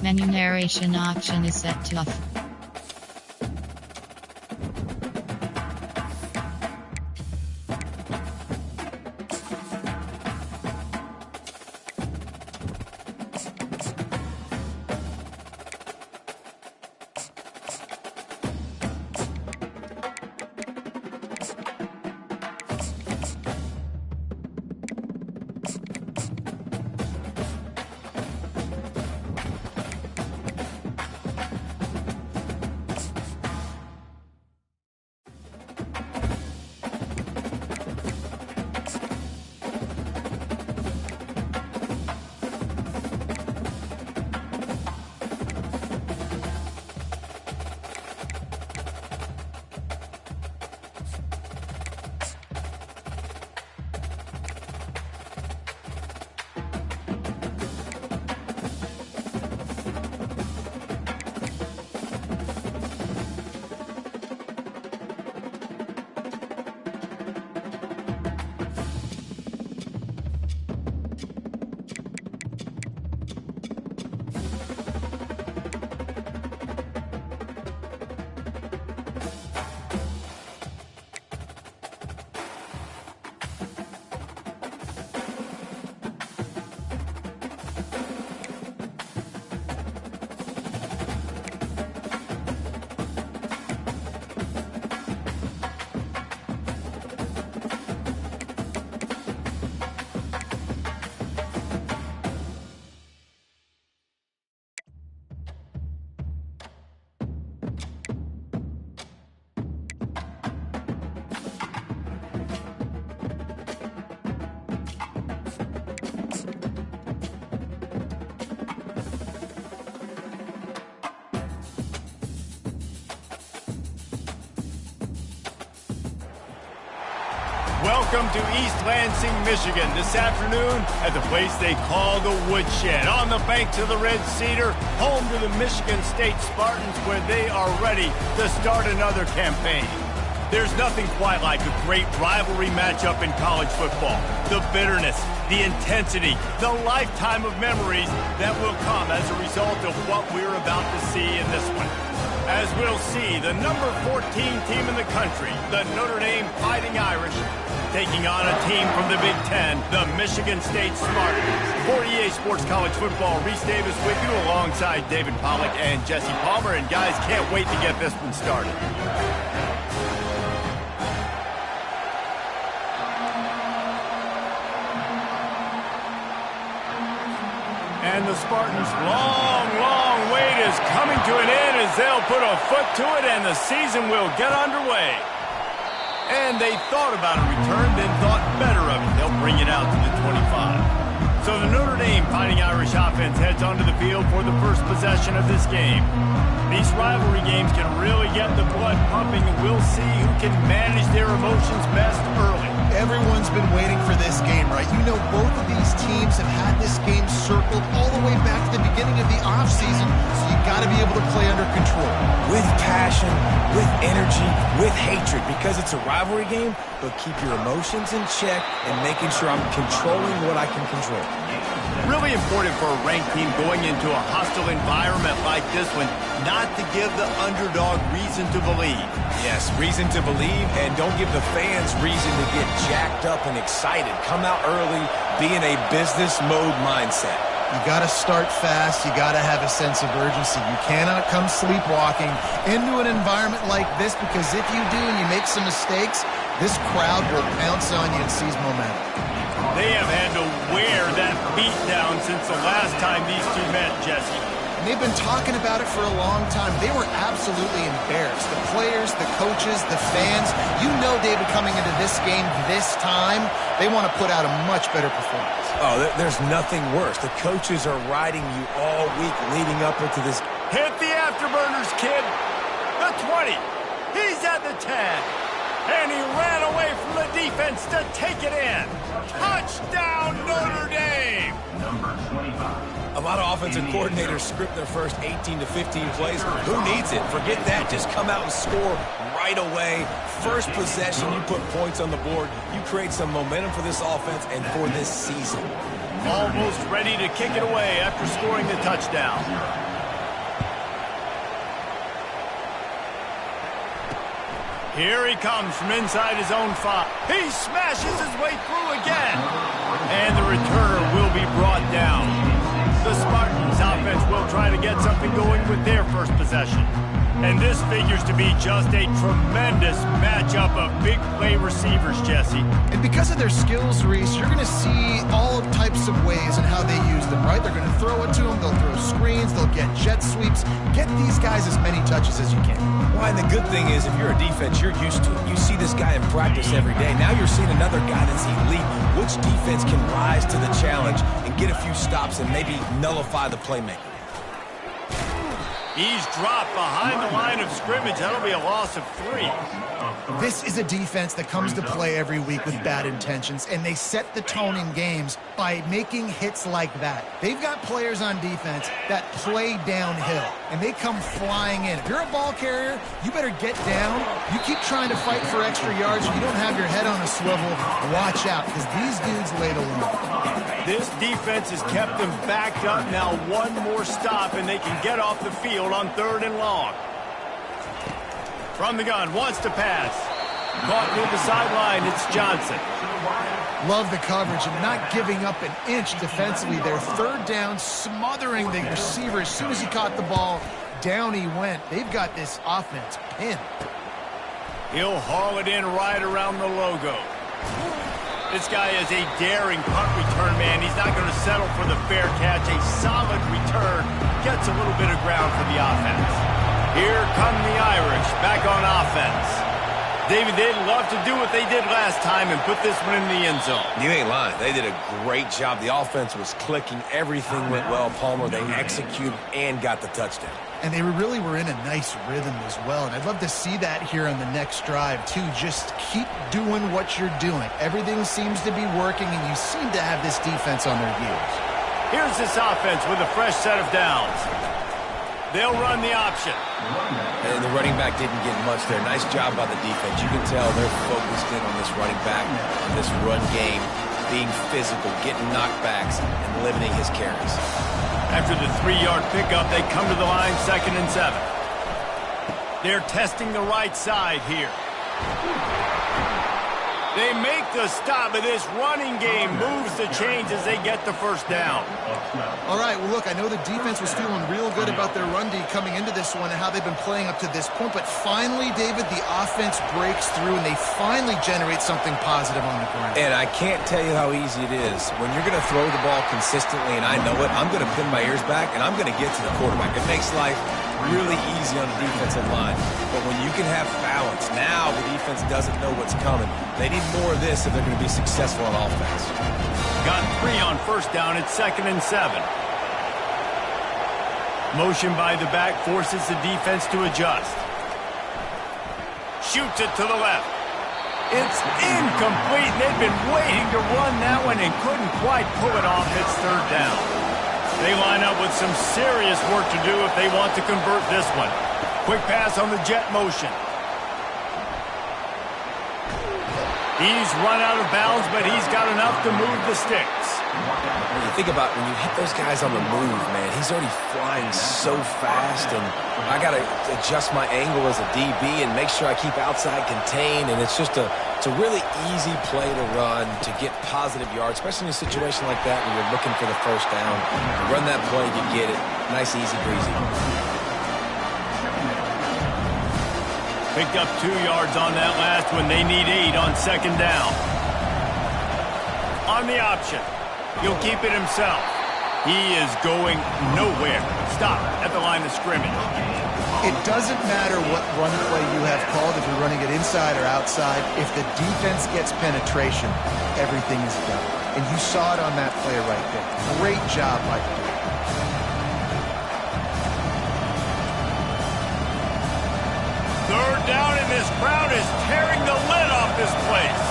Menu narration option is set to off. Welcome to East Lansing, Michigan, this afternoon at the place they call the Woodshed, on the banks of the Red Cedar, home to the Michigan State Spartans, where they are ready to start another campaign. There's nothing quite like a great rivalry matchup in college football. The bitterness, the intensity, the lifetime of memories that will come as a result of what we're about to see in this one. As we'll see, the number 14 team in the country, the Notre Dame Fighting Irish, taking on a team from the Big Ten, the Michigan State Spartans. For EA Sports College Football, Reese Davis with you alongside David Pollack and Jesse Palmer. And guys, can't wait to get this one started. And the Spartans' long wait is coming to an end as they'll put a foot to it and the season will get underway. And they thought about a return, then thought better of it. They'll bring it out to the 25. So the Notre Dame Fighting Irish offense heads onto the field for the first possession of this game. These rivalry games can really get the blood pumping, and we'll see who can manage their emotions best early. Everyone's been waiting for this game, right? You know, both of these teams have had this game circled all the way back to the beginning of the offseason, so you got to be able to play under control. With passion, with energy, with hatred, because it's a rivalry game, but keep your emotions in check and making sure I'm controlling what I can control. Really important for a ranked team going into a hostile environment like this one, not to give the underdog reason to believe. Yes, reason to believe, and don't give the fans reason to get jacked up and excited. Come out early, be in a business mode mindset. You got to start fast. You got to have a sense of urgency. You cannot come sleepwalking into an environment like this, because if you do and you make some mistakes, this crowd will pounce on you and seize momentum. They have had to wear that beat down since the last time these two met, Jesse. And they've been talking about it for a long time. They were absolutely embarrassed. The players, the coaches, the fans. You know, David, coming into this game this time, they want to put out a much better performance. Oh, there's nothing worse. The coaches are riding you all week leading up into this. Hit the afterburners, kid. The 20. He's at the 10. And he ran away from the defense to take it in. Touchdown, Notre Dame! Number 25. A lot of offensive coordinators script their first 18 to 15 plays. Who needs it? Forget that. Just come out and score right away. First possession, you put points on the board. You create some momentum for this offense and for this season. Almost ready to kick it away after scoring the touchdown. Here he comes from inside his own 5. He smashes his way through again. And the returner will be brought down. The Spartans offense will try to get something going with their first possession. And this figures to be just a tremendous matchup of big play receivers, Jesse. And because of their skills, Reese, you're going to see all types of ways and how they use them, right? They're going to throw it to them. They'll throw screens. They'll get jet sweeps. Get these guys as many touches as you can. Well, and the good thing is, if you're a defense, you're used to it. You see this guy in practice every day. Now you're seeing another guy that's elite. Which defense can rise to the challenge and get a few stops and maybe nullify the playmaker? He's dropped behind the line of scrimmage. That'll be a loss of 3. This is a defense that comes to play every week with bad intentions, and they set the tone in games by making hits like that. They've got players on defense that play downhill, and they come flying in. If you're a ball carrier, you better get down. You keep trying to fight for extra yards. You don't have your head on a swivel. Watch out, because these dudes laid alone. This defense has kept them backed up. Now one more stop, and they can get off the field on 3rd and long. From the gun, wants to pass. Caught near the sideline, it's Johnson. Love the coverage and not giving up an inch defensively. Their 3rd down, smothering the receiver. As soon as he caught the ball, down he went. They've got this offense pinned. He'll haul it in right around the logo. This guy is a daring punt return man. He's not going to settle for the fair catch. A solid return. Gets a little bit of ground for the offense. Here come the Irish back on offense. David, they'd love to do what they did last time and put this one in the end zone. You ain't lying. They did a great job. The offense was clicking. Everything went well, Palmer. They executed and got the touchdown. And they really were in a nice rhythm as well. And I'd love to see that here on the next drive, too. Just keep doing what you're doing. Everything seems to be working, and you seem to have this defense on their heels. Here's this offense with a fresh set of downs. They'll run the option. And the running back didn't get much there. Nice job by the defense. You can tell they're focused in on this running back, on this run game, being physical, getting knockbacks, and limiting his carries. After the 3-yard pickup, they come to the line 2nd and 7. They're testing the right side here. They make the stop, but this running game moves the chains as they get the 1st down. All right, well, look, I know the defense was feeling real good about their run D coming into this one and how they've been playing up to this point, but finally, David, the offense breaks through and they finally generate something positive on the ground. And I can't tell you how easy it is. When you're going to throw the ball consistently, and I know it, I'm going to pin my ears back and I'm going to get to the quarterback. It makes life really easy on the defensive line. But when you can have balance, now the defense doesn't know what's coming. They need more of this if they're going to be successful on offense. Got 3 on 1st down at 2nd and 7. Motion by the back forces the defense to adjust. Shoots it to the left. It's incomplete. They've been waiting to run that one and couldn't quite pull it off. It's 3rd down. They line up with some serious work to do if they want to convert this one. Quick pass on the jet motion. He's run out of bounds, but he's got enough to move the sticks. When you think about when you hit those guys on the move, man, he's already flying so fast, and I got to adjust my angle as a DB and make sure I keep outside contained, and it's a really easy play to run to get positive yards, especially in a situation like that when you're looking for the 1st down. You run that play, you get it. Nice, easy, breezy. Picked up 2 yards on that last one. They need 8 on 2nd down. On the option. He'll keep it himself. He is going nowhere. Stop at the line of scrimmage. It doesn't matter what run play you have called, if you're running it inside or outside. If the defense gets penetration, everything is done. And you saw it on that play right there. Great job by the defense. 3rd down, and this crowd is tearing the lid off this place.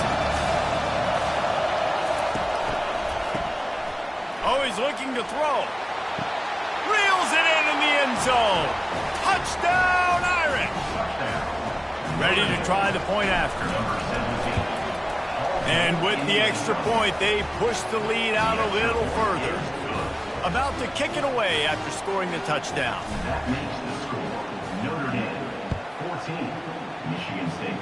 Oh, he's looking to throw. Reels it in the end zone. Touchdown, Irish. Ready to try the point after. And with the extra point, they push the lead out a little further. About to kick it away after scoring the touchdown. That makes the score Notre Dame 14, Michigan State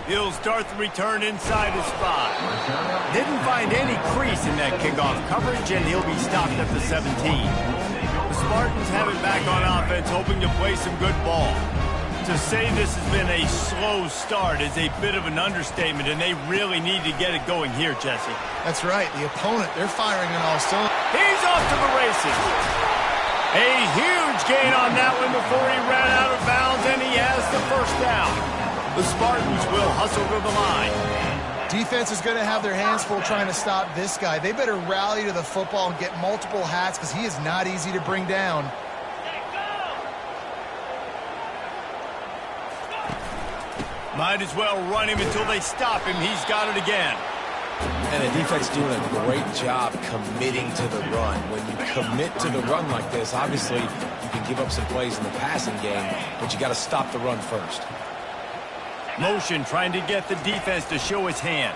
He'll start the return inside his 5. Didn't find any crease in that kickoff coverage, and he'll be stopped at the 17. The Spartans have it back on offense, hoping to play some good ball. To say this has been a slow start is a bit of an understatement, and they really need to get it going here, Jesse. That's right. The opponent, they're firing on all cylinders. He's off to the races. A huge gain on that one before he ran out of bounds, and he has the first down. The Spartans will hustle to the line. Defense is going to have their hands full trying to stop this guy. They better rally to the football and get multiple hats because he is not easy to bring down. Might as well run him until they stop him. He's got it again. And the defense doing a great job committing to the run. When you commit to the run like this, obviously you can give up some plays in the passing game, but you got to stop the run first. Motion trying to get the defense to show his hand.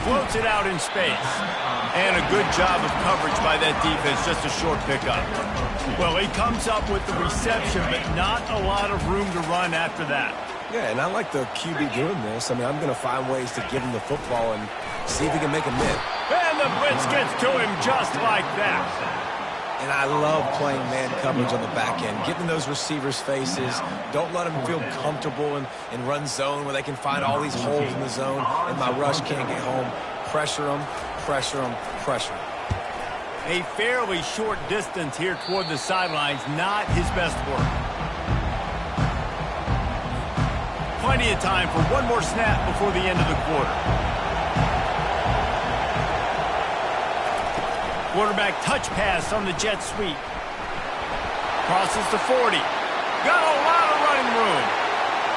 Floats it out in space. And a good job of coverage by that defense, just a short pickup. Well, he comes up with the reception, but not a lot of room to run after that. Yeah, and I like the QB doing this. I mean, I'm going to find ways to give him the football and see if he can make a miss. And the blitz gets to him just like that. And I love playing man coverage on the back end, getting those receivers' faces. Don't let them feel comfortable in run zone where they can find all these holes in the zone and my rush can't get home. Pressure them, pressure them, pressure them. A fairly short distance here toward the sidelines, not his best work. Plenty of time for one more snap before the end of the quarter. Quarterback touch pass on the jet sweep. Crosses the 40. Got a lot of running room.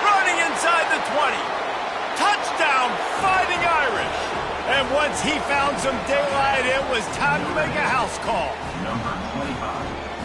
Running inside the 20. Touchdown, Fighting Irish. And once he found some daylight, it was time to make a house call.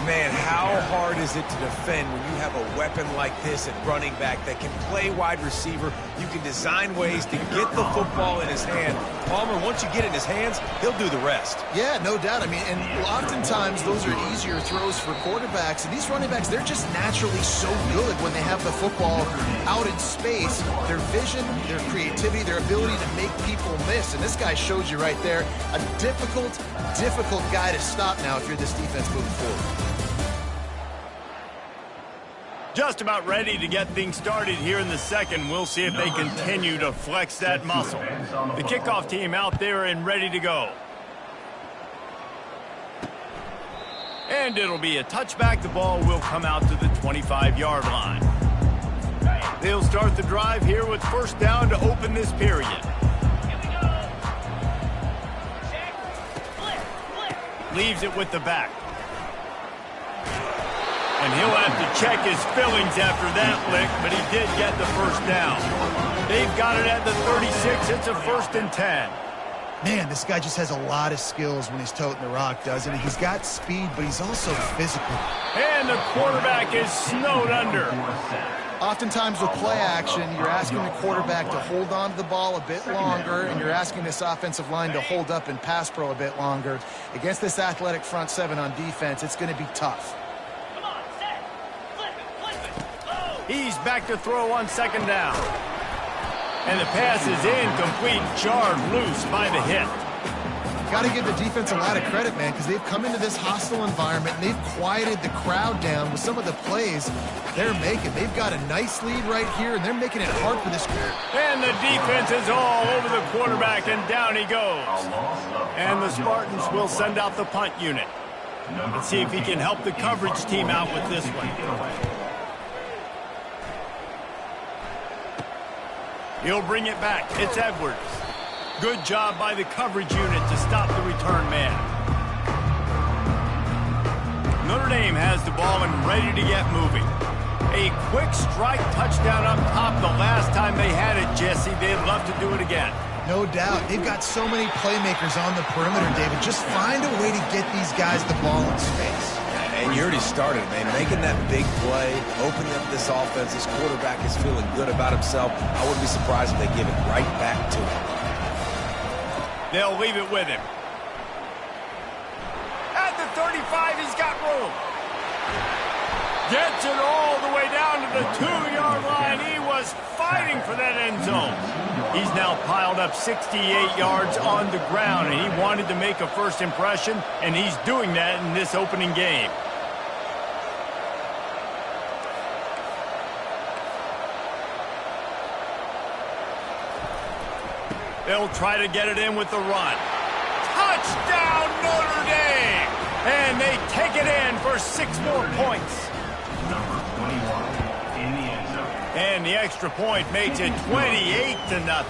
Man, how hard is it to defend when you have a weapon like this at running back that can play wide receiver? You can design ways to get the football in his hand. Palmer, once you get it in his hands, he'll do the rest. Yeah, no doubt. I mean, and oftentimes those are easier throws for quarterbacks. And these running backs, they're just naturally so good when they have the football out in space. Their vision, their creativity, their ability to make people miss. And this guy showed you right there, a difficult guy to stop now if you're this defense moving forward. Just about ready to get things started here in the second. We'll see if they continue to flex that muscle. The kickoff team out there and ready to go. And it'll be a touchback. The ball will come out to the 25-yard line. They'll start the drive here with first down to open this period. Leaves it with the back. And he'll have to check his fillings after that lick, but he did get the first down. They've got it at the 36. It's a 1st and 10. Man, this guy just has a lot of skills when he's toting the rock, doesn't he? He's got speed, but he's also physical. And the quarterback is snowed under. Oftentimes with play action, you're asking the quarterback to hold on to the ball a bit longer, and you're asking this offensive line to hold up in pass pro a bit longer. Against this athletic front seven on defense, it's going to be tough. He's back to throw on second down. And the pass is incomplete, jarred loose by the hit. Got to give the defense a lot of credit, man, because they've come into this hostile environment and they've quieted the crowd down with some of the plays they're making. They've got a nice lead right here, and they're making it hard for this group. And the defense is all over the quarterback, and down he goes. And the Spartans will send out the punt unit. Let's see if he can help the coverage team out with this one. He'll bring it back. It's Edwards. Good job by the coverage unit to stop the return man. Notre Dame has the ball and ready to get moving. A quick strike touchdown up top the last time they had it, Jesse. They'd love to do it again. No doubt. They've got so many playmakers on the perimeter, David. Just find a way to get these guys the ball in space. And you already started, man. Making that big play, opening up this offense. This quarterback is feeling good about himself. I wouldn't be surprised if they give it right back to him. They'll leave it with him. At the 35, he's got room. Gets it all the way down to the 2-yard line. He was was fighting for that end zone. He's now piled up 68 yards on the ground, and he wanted to make a first impression, and he's doing that in this opening game. They'll try to get it in with the run. Touchdown, Notre Dame! And they take it in for 6 more points. And the extra point makes it 28-0.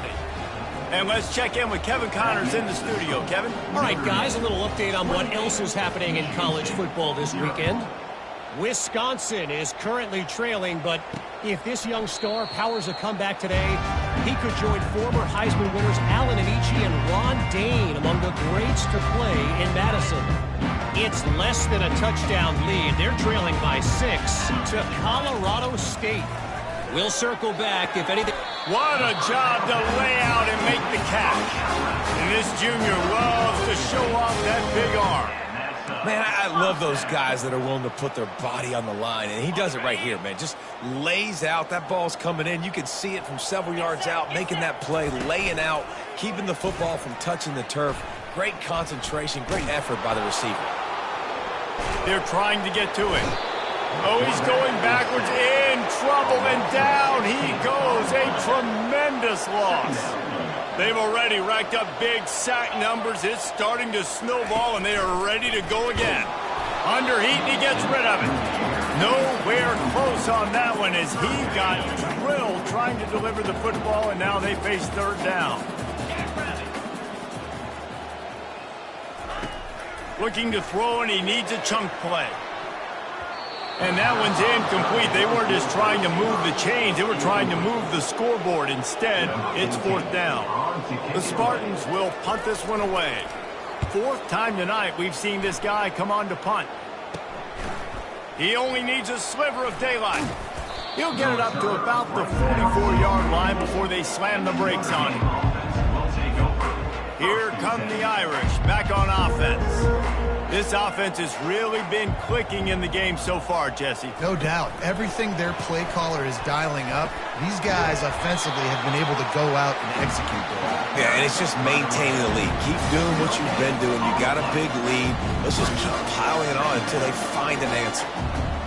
And let's check in with Kevin Connors in the studio. Kevin? All right, guys, a little update on what else is happening in college football this weekend. Wisconsin is currently trailing, but if this young star powers a comeback today, he could join former Heisman winners Allen Amici and Ron Dane among the greats to play in Madison. It's less than a touchdown lead. They're trailing by 6 to Colorado State. We'll circle back if anything. What a job to lay out and make the catch. And this junior loves to show off that big arm. Man, I love those guys that are willing to put their body on the line, and he does it right here, man. Just lays out. That ball's coming in. You can see it from several yards out, making that play, laying out, keeping the football from touching the turf. Great concentration, great effort by the receiver. They're trying to get to it. Oh, he's going backwards, in trouble, and down he goes. A tremendous loss. They've already racked up big sack numbers. It's starting to snowball, and they are ready to go again. Under heat, and he gets rid of it. Nowhere close on that one as he got drilled trying to deliver the football, and now they face third down. Looking to throw, and he needs a chunk play. And that one's incomplete. They weren't just trying to move the chains. They were trying to move the scoreboard. Instead, it's fourth down. The Spartans will punt this one away. 4th time tonight we've seen this guy come on to punt. He only needs a sliver of daylight. He'll get it up to about the 44-yard line before they slam the brakes on him. Here come the Irish back on offense. This offense has really been clicking in the game so far, Jesse. No doubt. Everything their play caller is dialing up, these guys offensively have been able to go out and execute there. Yeah, and it's just maintaining the lead. Keep doing what you've been doing. You got a big lead. Let's just keep piling it on until they find an answer.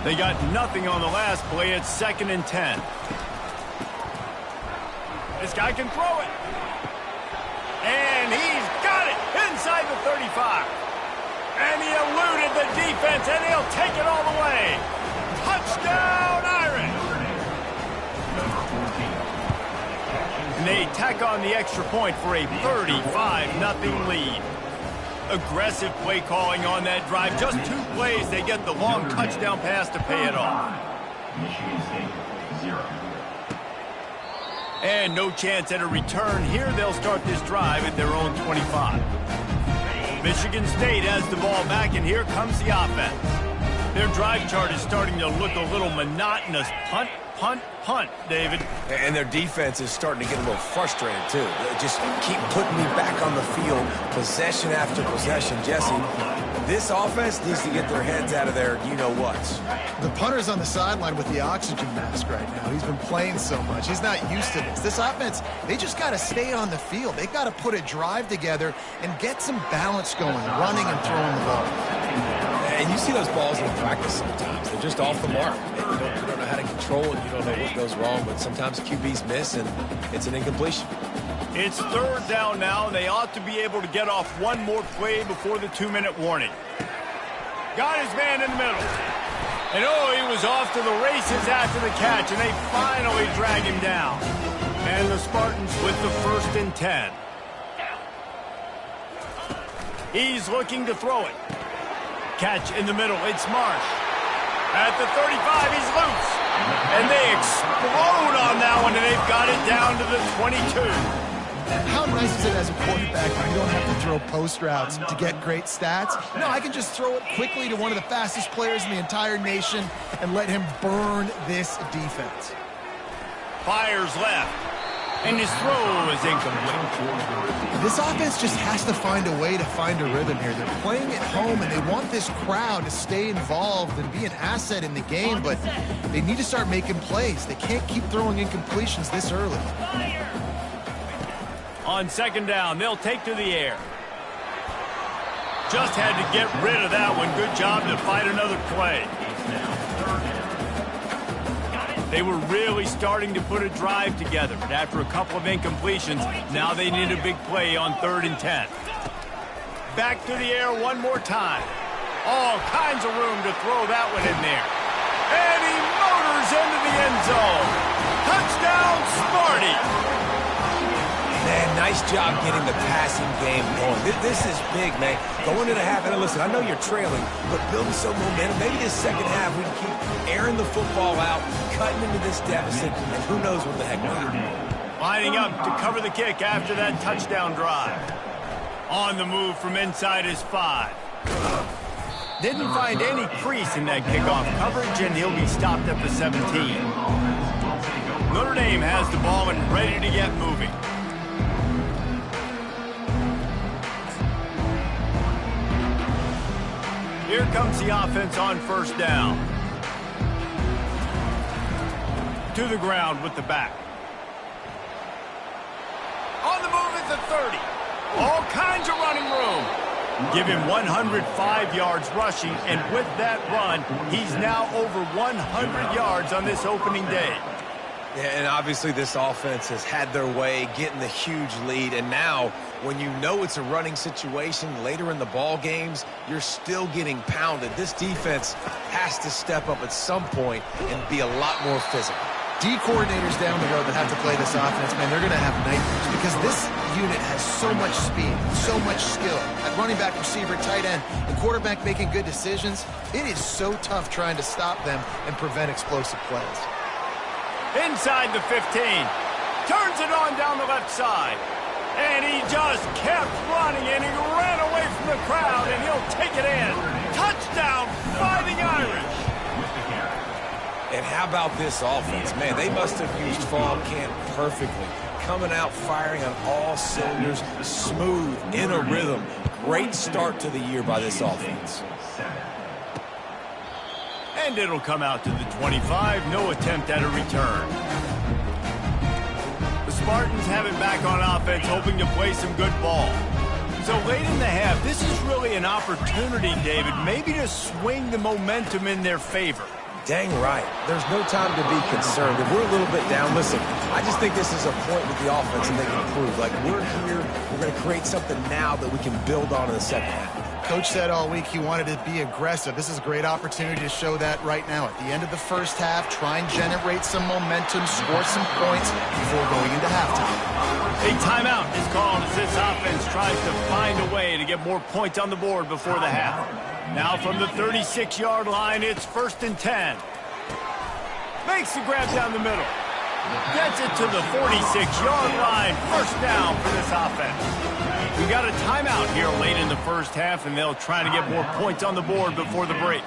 They got nothing on the last play. It's 2nd and 10. This guy can throw it. And he's got it inside the 35. And he eluded the defense, and he'll take it all the way. Touchdown, Irish! And they tack on the extra point for a 35-0 lead. Aggressive play calling on that drive. Just 2 plays, they get the long touchdown pass to pay it off. And no chance at a return. Here they'll start this drive at their own 25. Michigan State has the ball back, and here comes the offense. Their drive chart is starting to look a little monotonous. Punt, punt, punt, David. And their defense is starting to get a little frustrated, too. They just keep putting me back on the field, possession after possession. Jesse, this offense needs to get their heads out of their you-know-whats. The punter's on the sideline with the oxygen mask right now. He's been playing so much. He's not used to this. This offense, they just got to stay on the field. They got to put a drive together and get some balance going, running and throwing the ball. And you see those balls in practice sometimes. They're just off the mark. You don't know how to control it. You don't know what goes wrong, but sometimes QBs miss, and it's an incompletion. It's third down now. They ought to be able to get off one more play before the 2-minute warning. Got his man in the middle. And oh, he was off to the races after the catch, and they finally drag him down. And the Spartans with the 1st and 10. He's looking to throw it. Catch in the middle. It's Marsh. At the 35, he's loose. And they explode on that one, and they've got it down to the 22. How nice is it as a quarterback when you don't have to throw post routes to get great stats? No, I can just throw it quickly to one of the fastest players in the entire nation and let him burn this defense. Fires left. And his throw is incomplete. This offense just has to find a way to find a rhythm here. They're playing at home, and they want this crowd to stay involved and be an asset in the game, but they need to start making plays. They can't keep throwing incompletions this early. On second down, they'll take to the air. Just had to get rid of that one. Good job to find another play. They were really starting to put a drive together, but after a couple of incompletions, now they need a big play on 3rd and 10. Back to the air one more time. All kinds of room to throw that one in there. And he motors into the end zone. Touchdown, Sparty! Man, nice job getting the passing game going. This is big, man. Going into the half, and listen, I know you're trailing, but building some momentum. Maybe this second half we can keep airing the football out, cutting into this deficit, and who knows what the heck will happen. Lining up to cover the kick after that touchdown drive. On the move from inside his 5. Didn't find any crease in that kickoff coverage, and he'll be stopped at the 17. Notre Dame has the ball and ready to get moving. Here comes the offense on first down. To the ground with the back. On the move at the 30. All kinds of running room. Give him 105 yards rushing, and with that run, he's now over 100 yards on this opening day. Yeah, and obviously this offense has had their way, getting the huge lead, and now when you know it's a running situation later in the ball games, you're still getting pounded. This defense has to step up at some point and be a lot more physical. D coordinators down the road that have to play this offense, man, they're going to have nightmares because this unit has so much speed, so much skill. At running back, receiver, tight end, and quarterback making good decisions, it is so tough trying to stop them and prevent explosive plays. Inside the 15. Turns it on down the left side. And he just kept running, and he ran away from the crowd, and he'll take it in. Touchdown, Fighting Irish. And how about this offense? Man, they must have used fall camp perfectly. Coming out firing on all cylinders, smooth, in a rhythm. Great start to the year by this offense. And it'll come out to the 25. No attempt at a return. The Spartans have it back on offense, hoping to play some good ball. So late in the half, this is really an opportunity, David, maybe to swing the momentum in their favor. Dang right. There's no time to be concerned. If we're a little bit down, listen, I just think this is a point with the offense and they can improve. Like, we're here, we're going to create something now that we can build on in the second half. Coach said all week he wanted to be aggressive. This is a great opportunity to show that right now. At the end of the first half, try and generate some momentum, score some points before going into halftime. A timeout is called as this offense tries to find a way to get more points on the board before the half. Now from the 36-yard line, it's 1st and 10. Makes the grab down the middle. Gets it to the 46-yard line. First down for this offense. We got a timeout here late in the first half, and they'll try to get more points on the board before the break.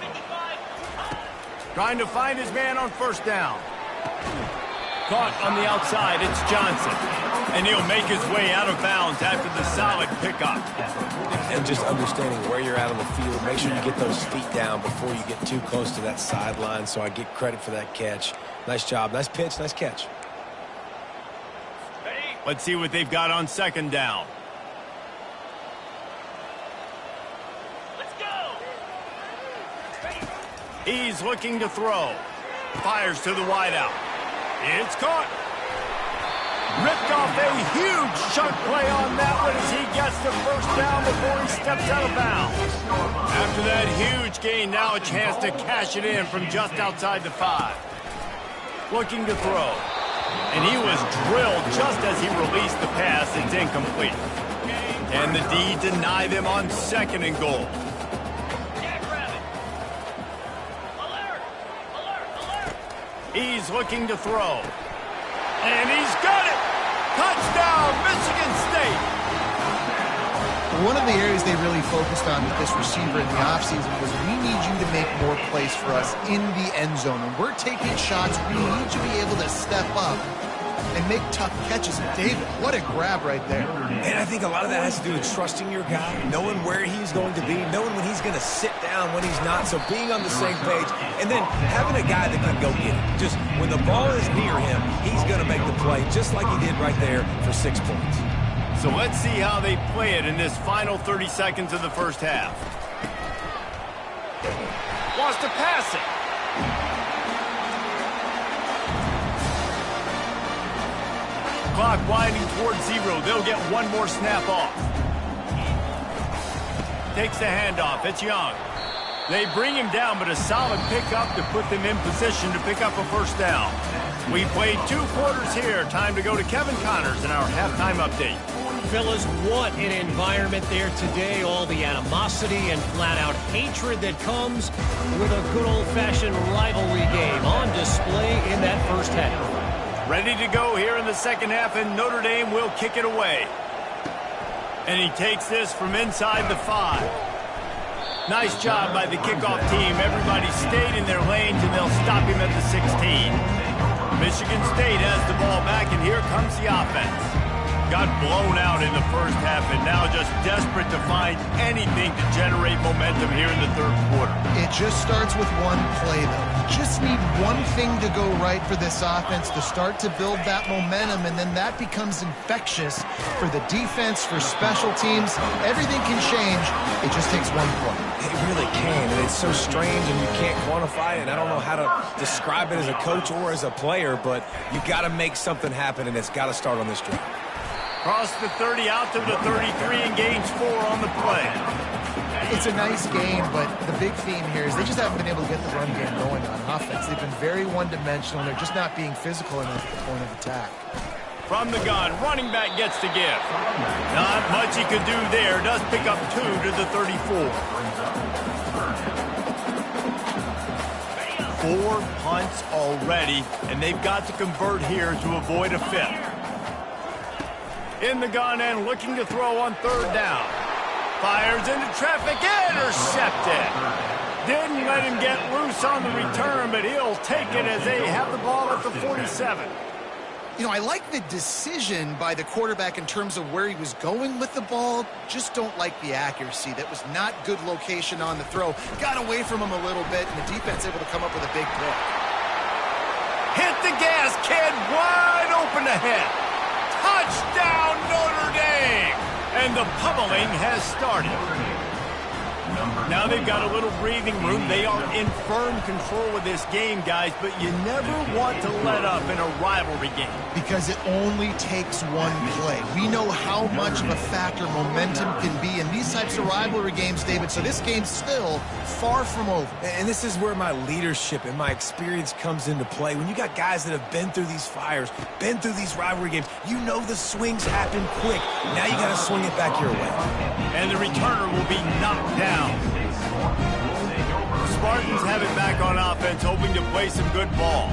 Trying to find his man on first down. Caught on the outside, it's Johnson. And he'll make his way out of bounds after the solid pickup. And just understanding where you're at on the field, make sure you get those feet down before you get too close to that sideline, so I get credit for that catch. Nice job, nice pitch, nice catch. Let's see what they've got on second down. He's looking to throw. Fires to the wideout. It's caught. Ripped off a huge chunk play on that one as he gets the first down before he steps out of bounds. After that huge gain, now a chance to cash it in from just outside the 5. Looking to throw. And he was drilled just as he released the pass. It's incomplete. And the D deny them on 2nd and goal. He's looking to throw. And he's got it! Touchdown, Michigan State! One of the areas they really focused on with this receiver in the offseason was we need you to make more plays for us in the end zone. When we're taking shots, we need to be able to step up and make tough catches. David, what a grab right there. And I think a lot of that has to do with trusting your guy, knowing where he's going to be, knowing when he's going to sit down, when he's not. So being on the same page, and then having a guy that can go get it. Just when the ball is near him, he's going to make the play, just like he did right there for 6 points. So let's see how they play it in this final 30 seconds of the first half. Wants to pass it. Clock winding towards 0. They'll get one more snap off. Takes the handoff. It's Young. They bring him down, but a solid pickup to put them in position to pick up a first down. We played 2 quarters here. Time to go to Kevin Connors in our halftime update. Fellas, what an environment there today. All the animosity and flat-out hatred that comes with a good old-fashioned rivalry game on display in that first half. Ready to go here in the second half, and Notre Dame will kick it away. And he takes this from inside the 5. Nice job by the kickoff team. Everybody stayed in their lanes, and they'll stop him at the 16. Michigan State has the ball back, and here comes the offense. Got blown out in the first half and now just desperate to find anything to generate momentum here in the third quarter. It just starts with one play, though. You just need one thing to go right for this offense to start to build that momentum, and then that becomes infectious for the defense, for special teams. Everything can change. It just takes one play. It really can, and it's so strange, and you can't quantify it, and I don't know how to describe it as a coach or as a player, but you got to make something happen, and it's got to start on this drive. Cross the 30 out to the 33 and gains 4 on the play. It's a nice game, but the big theme here is they just haven't been able to get the run game going on offense. They've been very one-dimensional, and they're just not being physical enough at the point of attack. From the gun, running back gets to give. Not much he could do there. Does pick up 2 to the 34. 4 punts already, and they've got to convert here to avoid a 5th. In the gun and looking to throw on 3rd down. Fires into traffic, intercepted. Didn't let him get loose on the return, but he'll take it as they have the ball at the 47. You know, I like the decision by the quarterback in terms of where he was going with the ball. Just don't like the accuracy. That was not good location on the throw. Got away from him a little bit, and the defense able to come up with a big pick. Hit the gas, kid. Wide open ahead. Touchdown, Notre Dame! And the pummeling has started. Now they've got a little breathing room. They are in firm control of this game, guys, but you never want to let up in a rivalry game. Because it only takes one play. We know how much of a factor momentum can be in these types of rivalry games, David, so this game's still far from over. And this is where my leadership and my experience comes into play. When you got guys that have been through these fires, been through these rivalry games, you know the swings happen quick. Now you got to swing it back your way. And the returner will be knocked down. The Spartans have it back on offense, hoping to play some good ball.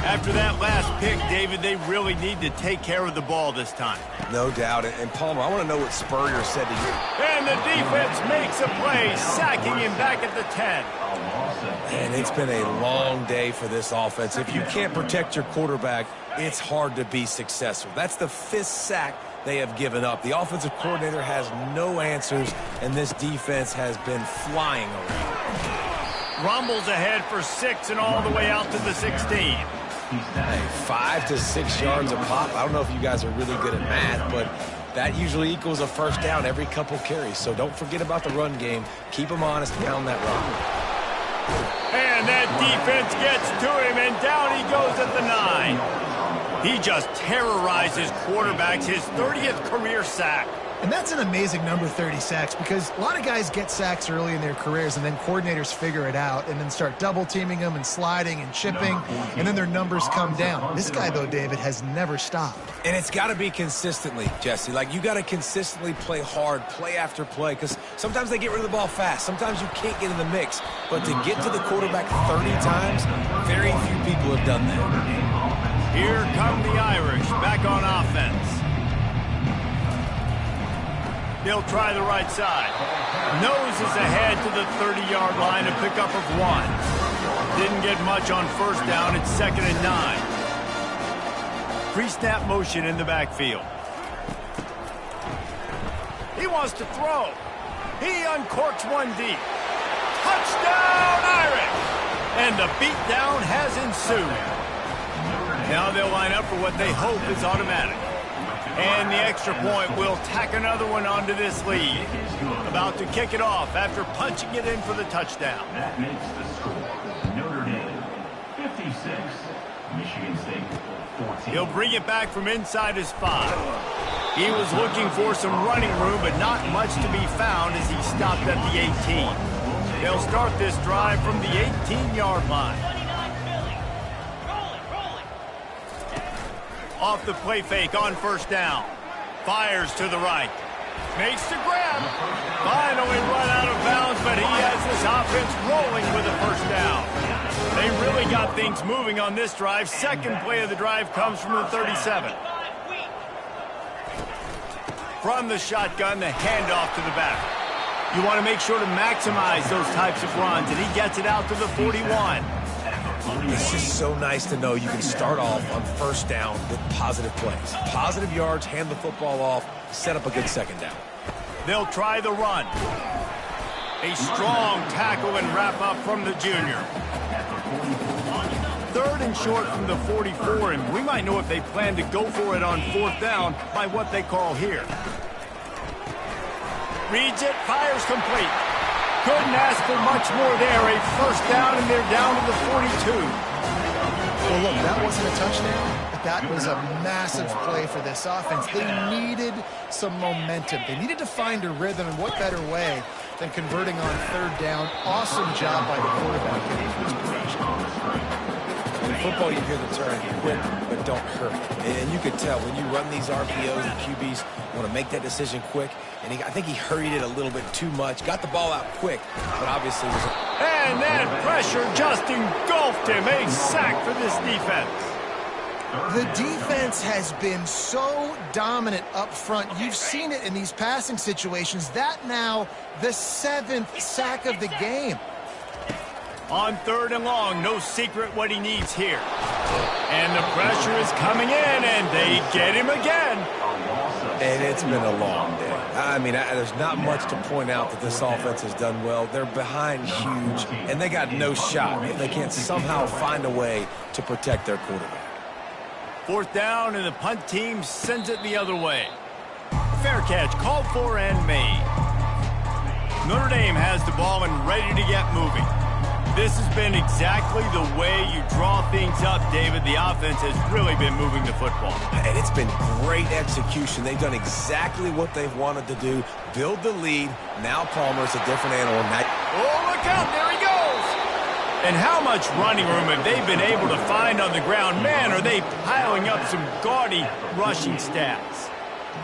After that last pick, David, they really need to take care of the ball this time. No doubt. And Palmer, I want to know what Spurrier said to you. And the defense makes a play, sacking him back at the 10. And it's been a long day for this offense. If you can't protect your quarterback, it's hard to be successful. That's the 5th sack they have given up. The offensive coordinator has no answers, and this defense has been flying around. Rumbles ahead for 6 and all the way out to the 16. Hey, 5 to 6 yards a pop. I don't know if you guys are really good at math, but that usually equals a first down every couple carries. So don't forget about the run game. Keep them honest, pound that rock. And that defense gets to him, and down he goes at the 9. He just terrorizes quarterbacks, his 30th career sack. And that's an amazing number, 30 sacks, because a lot of guys get sacks early in their careers, and then coordinators figure it out and then start double-teaming them and sliding and chipping, and then their numbers come down. This guy, though, David, has never stopped. And it's got to be consistently, Jesse. Like, you got to consistently play hard, play after play, because sometimes they get rid of the ball fast. Sometimes you can't get in the mix. But to get to the quarterback 30 times, very few people have done that. Here come the Irish, back on offense. They'll try the right side. Noses ahead to the 30-yard line, a pickup of 1. Didn't get much on first down. It's 2nd and 9. pre-snap motion in the backfield. He wants to throw. He uncorks one deep. Touchdown, Irish! And the beatdown has ensued. Now they'll line up for what they hope is automatic. And the extra point will tack another one onto this lead. About to kick it off after punching it in for the touchdown. That makes the score. Notre Dame, 56. Michigan State, 14. He'll bring it back from inside his 5. He was looking for some running room, but not much to be found as he stopped at the 18. They'll start this drive from the 18-yard line. Off the play fake on first down. Fires to the right. Makes the grab. Finally run out of bounds, but he has this offense rolling with a first down. They really got things moving on this drive. Second play of the drive comes from the 37. From the shotgun, the handoff to the back. You want to make sure to maximize those types of runs, and he gets it out to the 41. It's just so nice to know you can start off on first down with positive plays. Positive yards, hand the football off, set up a good second down. They'll try the run. A strong tackle and wrap up from the junior. Third and short from the 44, and we might know if they plan to go for it on fourth down by what they call here. Reads it, fires complete. Couldn't ask for much more there. A first down, and they're down to the 42. Well, look, that wasn't a touchdown, but that was a massive play for this offense. They needed some momentum. They needed to find a rhythm, and what better way than converting on third down. Awesome job by the quarterback getting his progression. In football, you hear the term quick, but don't hurt. And you can tell when you run these RPOs, the QBs want to make that decision quick. And I think he hurried it a little bit too much. Got the ball out quick, but obviously was... And that pressure just engulfed him. A sack for this defense. The defense has been so dominant up front. You've seen it in these passing situations. That now the 7th sack of the game. On third and long, no secret what he needs here. And the pressure is coming in, and they get him again. And it's been a long day. I mean, there's not much to point out that this offense has done well. They're behind huge, and they got no shot if they can't somehow find a way to protect their quarterback. Fourth down, and the punt team sends it the other way. Fair catch, called for and made. Notre Dame has the ball and ready to get moving. This has been exactly the way you draw things up, David. The offense has really been moving the football. And it's been great execution. They've done exactly what they've wanted to do. Build the lead. Now Palmer's a different animal. Oh, look out. There he goes. And how much running room have they been able to find on the ground? Man, are they piling up some gaudy rushing stats.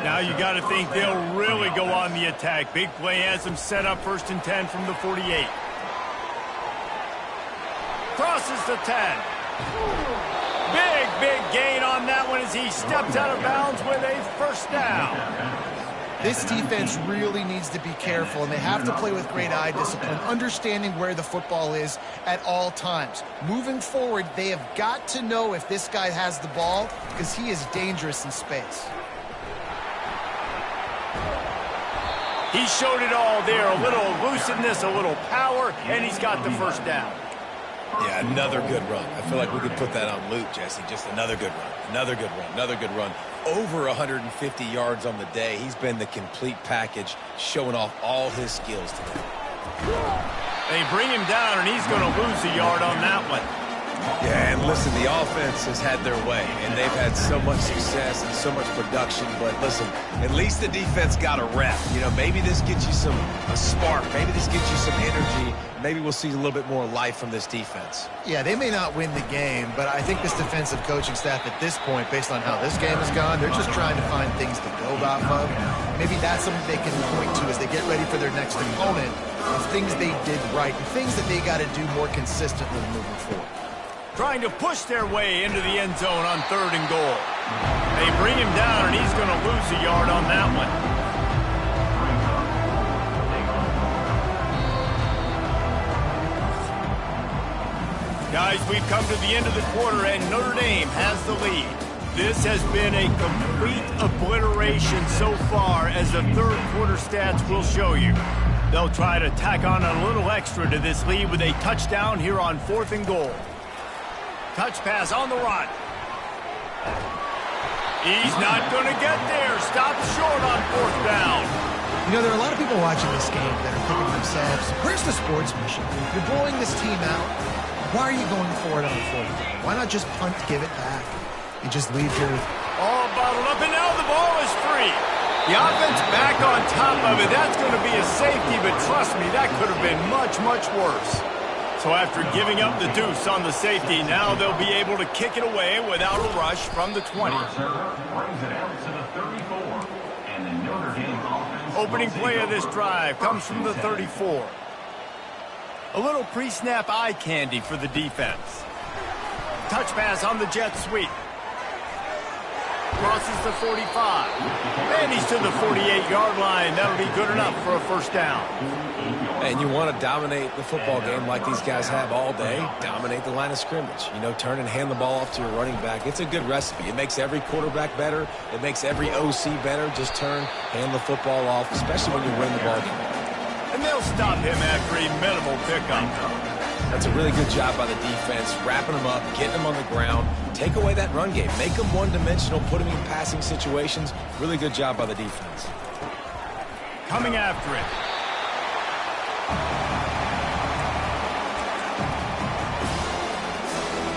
Now you got to think they'll really go on the attack. Big play has them set up first and 10 from the 48. Crosses the 10. Big gain on that one as he steps out of bounds with a first down. This defense really needs to be careful, and they have to play with great eye discipline, understanding where the football is at all times. Moving forward, they have got to know if this guy has the ball, because he is dangerous in space. He showed it all there, a little elusiveness, a little power, and he's got the first down. Yeah, another good run. I feel like we could put that on loop, Jesse. Just another good run. Another good run. Another good run. Over 150 yards on the day. He's been the complete package, showing off all his skills today. They bring him down, and he's going to lose a yard on that one. Yeah, and listen, the offense has had their way, and they've had so much success and so much production. But listen, at least the defense got a rep. You know, maybe this gets you a spark. Maybe this gets you some energy. Maybe we'll see a little bit more life from this defense. Yeah, they may not win the game, but I think this defensive coaching staff at this point, based on how this game has gone, they're just trying to find things to build off of. Maybe that's something they can point to as they get ready for their next opponent, of things they did right and things that they got to do more consistently moving forward. Trying to push their way into the end zone on third and goal. They bring him down, and he's going to lose a yard on that one. Guys, we've come to the end of the quarter, and Notre Dame has the lead. This has been a complete obliteration so far, as the third quarter stats will show you. They'll try to tack on a little extra to this lead with a touchdown here on 4th and goal. Touch pass on the run. He's not going to get there. Stopped short on 4th down. You know, there are a lot of people watching this game that are thinking to themselves, where's the sportsmanship? You're blowing this team out. Why are you going for it on 4th down? Why not just punt, give it back? You just leave here with... All bottled up, and now the ball is free. The offense back on top of it. That's going to be a safety, but trust me, that could have been much, much worse. So after giving up the deuce on the safety, now they'll be able to kick it away without a rush from the 20. Brings it out to the 34. And the Notre Dame offense... Opening play of this drive comes from the 34. A little pre-snap eye candy for the defense. Touch pass on the jet sweep. Crosses the 45. And he's to the 48-yard line. That'll be good enough for a first down. And you want to dominate the football game like these guys have all day. Dominate the line of scrimmage. You know, turn and hand the ball off to your running back. It's a good recipe. It makes every quarterback better. It makes every OC better. Just turn, hand the football off, especially when you win the ball game. And they'll stop him after a minimal pickup. That's a really good job by the defense, wrapping them up, getting them on the ground. Take away that run game. Make them one-dimensional, put them in passing situations. Really good job by the defense. Coming after it.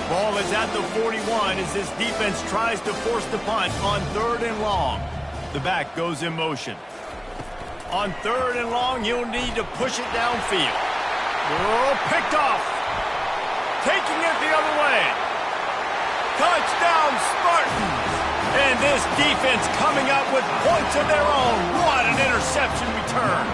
Ball is at the 41 as this defense tries to force the punt on 3rd and long. The back goes in motion. On 3rd and long, you'll need to push it downfield. Oh, picked off. Taking it the other way. Touchdown, Spartans. And this defense coming up with points of their own. What an interception return.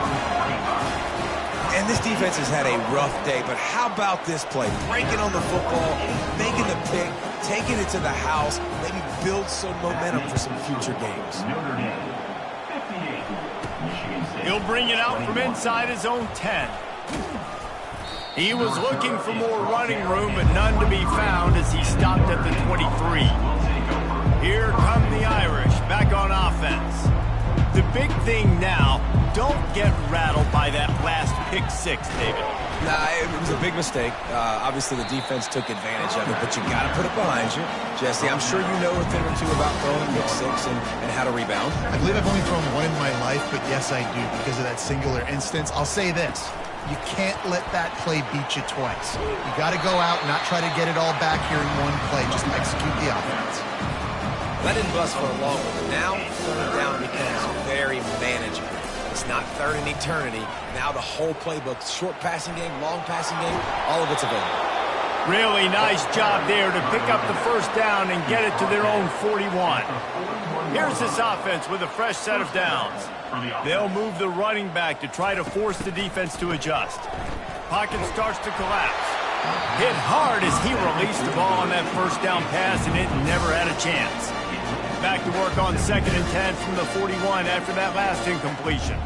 And this defense has had a rough day, but how about this play? Breaking on the football, making the pick, taking it to the house, maybe build some momentum for some future games. Notre Dame, 58. Michigan State. He'll bring it out from inside his own 10. He was looking for more running room, but none to be found as he stopped at the 23. Here come the Irish, back on offense. The big thing now, don't get rattled by that last pick-6, David. Nah, it was a big mistake. Obviously, the defense took advantage of it, but you got to put it behind you. Jesse, I'm sure you know a thing or two about throwing pick-6 and how to rebound. I believe I've only thrown one in my life, but yes, I do, because of that singular instance. I'll say this. You can't let that play beat you twice. You got to go out and not try to get it all back here in one play. Just execute the offense. That didn't bust for a long one, but now 3rd down becomes very manageable. It's not 3rd in eternity. Now the whole playbook, short passing game, long passing game, all of it's available. Really nice job there to pick up the first down and get it to their own 41. Here's this offense with a fresh set of downs. They'll move the running back to try to force the defense to adjust. Pocket starts to collapse. Hit hard as he released the ball on that first down pass, and it never had a chance. Back to work on 2nd and 10 from the 41 after that last incompletion.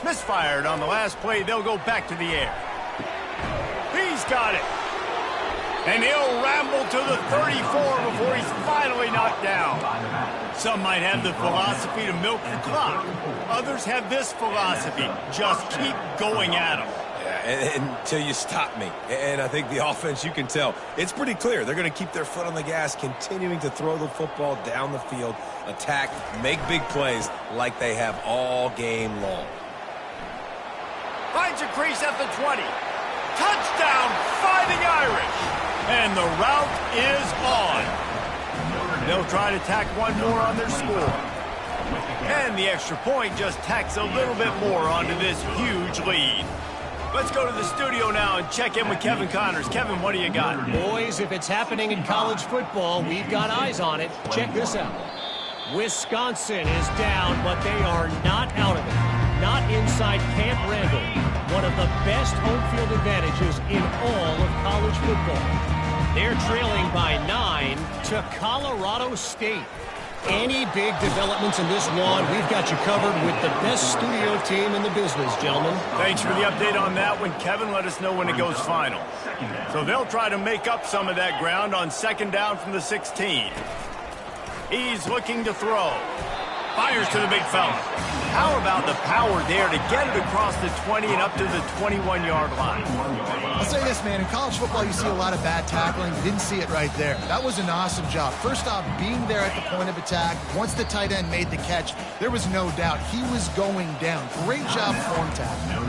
Misfired on the last play. They'll go back to the air. He's got it. And he'll ramble to the 34 before he's finally knocked down. Some might have the philosophy to milk the clock. Others have this philosophy. Just keep going at them. Yeah, until you stop me. And I think the offense, you can tell, it's pretty clear. They're going to keep their foot on the gas, continuing to throw the football down the field, attack, make big plays like they have all game long. Finds a crease at the 20. Touchdown, Fighting Irish. And the route is on. They'll try to tack one more on their score. And the extra point just tacks a little bit more onto this huge lead. Let's go to the studio now and check in with Kevin Connors. Kevin, what do you got? Boys, if it's happening in college football, we've got eyes on it. Check this out. Wisconsin is down, but they are not out of it. Not inside Camp Randall. One of the best home field advantages in all of college football. They're trailing by 9 to Colorado State. Any big developments in this one, we've got you covered with the best studio team in the business, gentlemen. Thanks for the update on that one, Kevin. Let us know when it goes final. So they'll try to make up some of that ground on second down from the 16. He's looking to throw. Fires to the big fella. How about the power there to get it across the 20 and up to the 21-yard line? I'll say this, man. In college football, you see a lot of bad tackling. You didn't see it right there. That was an awesome job. First off, being there at the point of attack. Once the tight end made the catch, there was no doubt he was going down. Great job form tackle.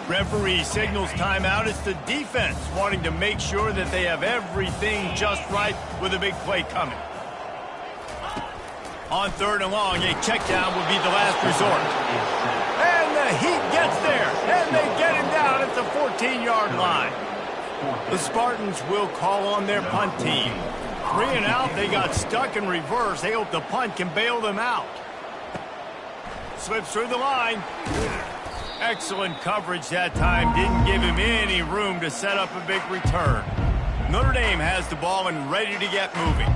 Referee signals timeout. It's the defense wanting to make sure that they have everything just right with a big play coming. On third and long, a check down would be the last resort. And the Heat gets there, and they get him down at the 14-yard line. The Spartans will call on their punt team. 3 and out, they got stuck in reverse. They hope the punt can bail them out. Slips through the line. Excellent coverage that time. Didn't give him any room to set up a big return. Notre Dame has the ball and ready to get moving.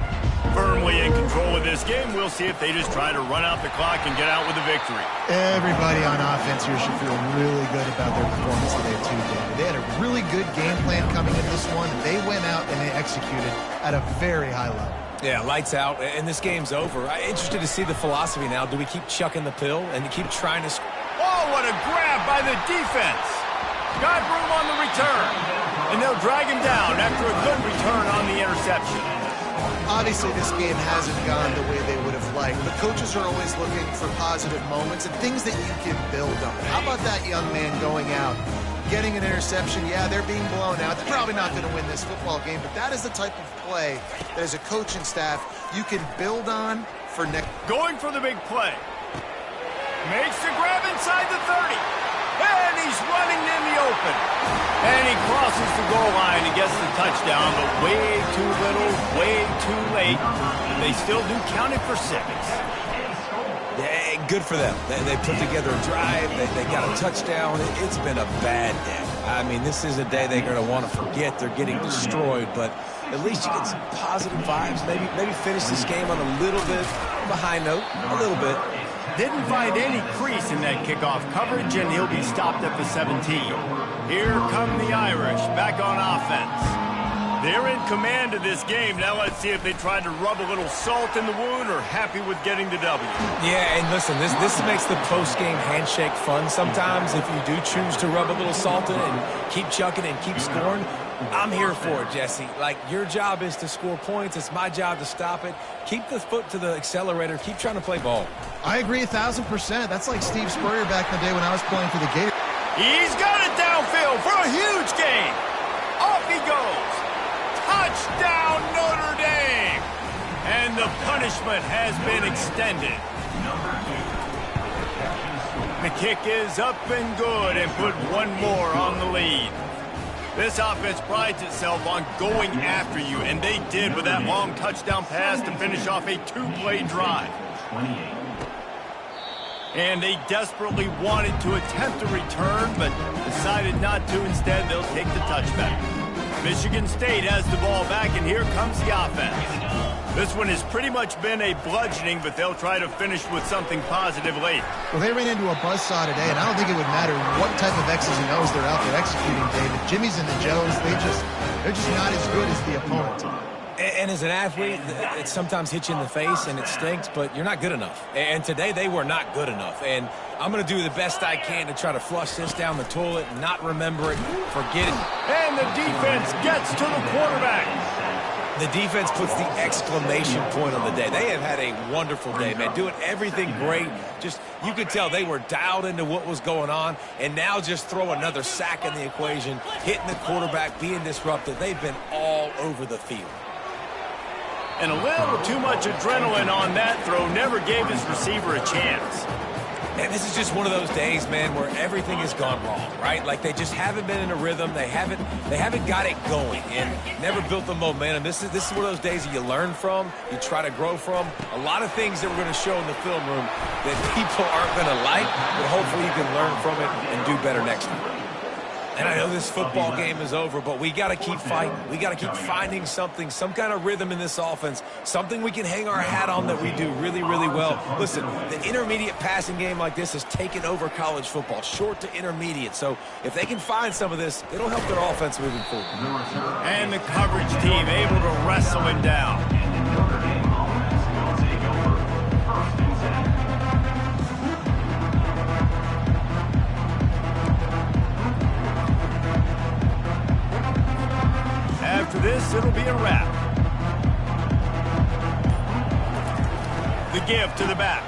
Firmly in control of this game. We'll see if they just try to run out the clock and get out with a victory. Everybody on offense here should feel really good about their performance today, too, David. They had a really good game plan coming into this one. They went out and they executed at a very high level. Yeah, lights out, and this game's over. I'm interested to see the philosophy now. Do we keep chucking the pill and keep trying to... Oh, what a grab by the defense. Got room on the return. And they'll drag him down after a good return on the interception. Obviously, this game hasn't gone the way they would have liked, but coaches are always looking for positive moments and things that you can build on. How about that young man going out, getting an interception? Yeah, they're being blown out. They're probably not going to win this football game, but that is the type of play that as a coaching staff you can build on for next. Going for the big play. Makes the grab inside the 30. And he's running in the open. And he crosses the goal line and gets the touchdown, but way too little, way too late. They still do count it for 6. Yeah, good for them. They put together a drive. They got a touchdown. It's been a bad day. I mean, this is a day they're going to want to forget. They're getting destroyed, but at least you get some positive vibes. Maybe finish this game on a little bit of a high note, a little bit. Didn't find any crease in that kickoff coverage, and he'll be stopped at the 17. Here come the Irish back on offense. They're in command of this game. Now let's see if they try to rub a little salt in the wound or happy with getting the W. Yeah, and listen, this makes the post-game handshake fun sometimes. If you do choose to rub a little salt in and keep chucking and keep scoring, I'm here for it, Jesse. Like, your job is to score points. It's my job to stop it. Keep the foot to the accelerator. Keep trying to play ball. I agree 1,000%. That's like Steve Spurrier back in the day when I was playing for the Gators. He's got it downfield for a huge gain. Off he goes. Touchdown, Notre Dame. And the punishment has been extended. The kick is up and good and put one more on the lead. This offense prides itself on going after you, and they did with that long touchdown pass to finish off a 2-play drive. And they desperately wanted to attempt a return, but decided not to. Instead, they'll take the touchback. Michigan State has the ball back, and here comes the offense. This one has pretty much been a bludgeoning, but they'll try to finish with something positive late. Well, they ran into a buzzsaw today, and I don't think it would matter what type of X's and O's they're out there executing, David. Jimmy's and the Joes, they're just not as good as the opponent. And as an athlete, it sometimes hits you in the face and it stinks, but you're not good enough. And today they were not good enough. And I'm going to do the best I can to try to flush this down the toilet, not remember it, forget it. And the defense gets to the quarterback. The defense puts the exclamation point on the day. They have had a wonderful day, man, doing everything great. Just, you could tell they were dialed into what was going on, and now just throw another sack in the equation, hitting the quarterback, being disruptive. They've been all over the field. And a little too much adrenaline on that throw never gave his receiver a chance. And this is just one of those days, man, where everything has gone wrong, right? Like they just haven't been in a rhythm. They haven't got it going and never built the momentum. This is one of those days that you learn from, you try to grow from. A lot of things that we're going to show in the film room that people aren't going to like, but hopefully you can learn from it and do better next time. And I know this football game is over, but we got to keep fighting. We got to keep finding something, some kind of rhythm in this offense, something we can hang our hat on that we do really, really well. Listen, the intermediate passing game like this has taken over college football, short to intermediate. So if they can find some of this, it'll help their offense moving forward. And the coverage team able to wrestle him down. Notre Dame offense will take over 1st and 10. After this, it'll be a wrap. The give to the back.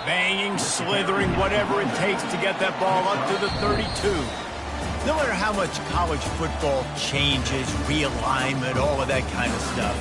Banging, slithering, whatever it takes to get that ball up to the 32. No matter how much college football changes, realignment, all of that kind of stuff,